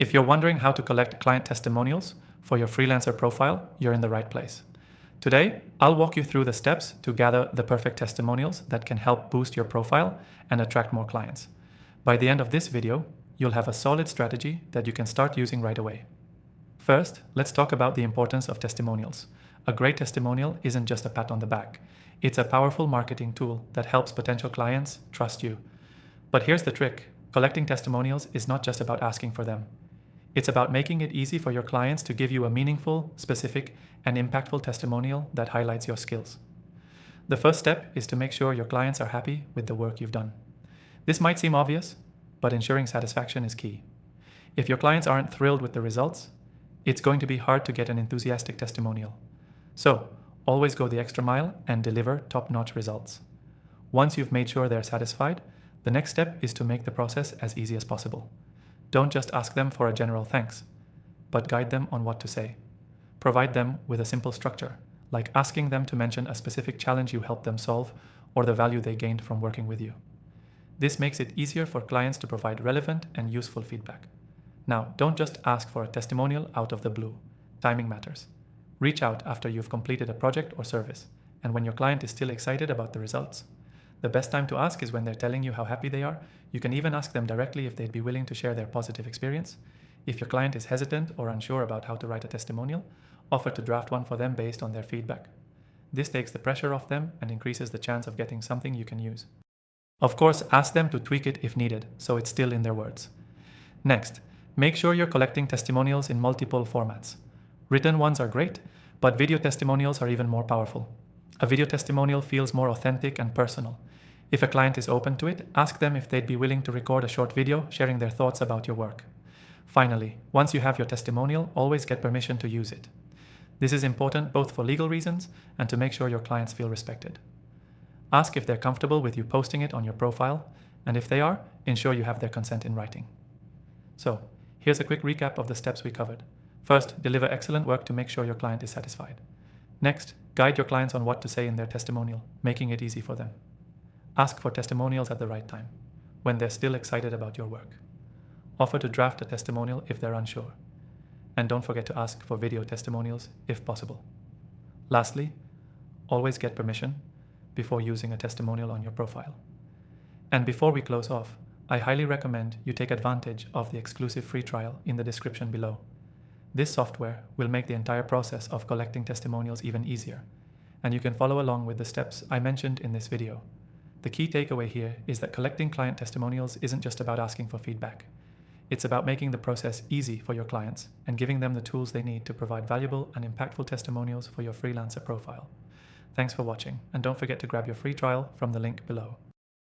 If you're wondering how to collect client testimonials for your freelancer profile, you're in the right place. Today, I'll walk you through the steps to gather the perfect testimonials that can help boost your profile and attract more clients. By the end of this video, you'll have a solid strategy that you can start using right away. First, let's talk about the importance of testimonials. A great testimonial isn't just a pat on the back. It's a powerful marketing tool that helps potential clients trust you. But here's the trick. Collecting testimonials is not just about asking for them. It's about making it easy for your clients to give you a meaningful, specific, and impactful testimonial that highlights your skills. The first step is to make sure your clients are happy with the work you've done. This might seem obvious, but ensuring satisfaction is key. If your clients aren't thrilled with the results, it's going to be hard to get an enthusiastic testimonial. So, always go the extra mile and deliver top-notch results. Once you've made sure they're satisfied, the next step is to make the process as easy as possible. Don't just ask them for a general thanks, but guide them on what to say. Provide them with a simple structure, like asking them to mention a specific challenge you helped them solve or the value they gained from working with you. This makes it easier for clients to provide relevant and useful feedback. Now, don't just ask for a testimonial out of the blue. Timing matters. Reach out after you've completed a project or service, and when your client is still excited about the results. The best time to ask is when they're telling you how happy they are. You can even ask them directly if they'd be willing to share their positive experience. If your client is hesitant or unsure about how to write a testimonial, offer to draft one for them based on their feedback. This takes the pressure off them and increases the chance of getting something you can use. Of course, ask them to tweak it if needed, so it's still in their words. Next, make sure you're collecting testimonials in multiple formats. Written ones are great, but video testimonials are even more powerful. A video testimonial feels more authentic and personal. If a client is open to it, ask them if they'd be willing to record a short video sharing their thoughts about your work. Finally, once you have your testimonial, always get permission to use it. This is important both for legal reasons and to make sure your clients feel respected. Ask if they're comfortable with you posting it on your profile, and if they are, ensure you have their consent in writing. So, here's a quick recap of the steps we covered. First, deliver excellent work to make sure your client is satisfied. Next, guide your clients on what to say in their testimonial, making it easy for them. Ask for testimonials at the right time, when they're still excited about your work. Offer to draft a testimonial if they're unsure. And don't forget to ask for video testimonials if possible. Lastly, always get permission before using a testimonial on your profile. And before we close off, I highly recommend you take advantage of the exclusive free trial in the description below. This software will make the entire process of collecting testimonials even easier, and you can follow along with the steps I mentioned in this video. The key takeaway here is that collecting client testimonials isn't just about asking for feedback. It's about making the process easy for your clients and giving them the tools they need to provide valuable and impactful testimonials for your freelancer profile. Thanks for watching, and don't forget to grab your free trial from the link below.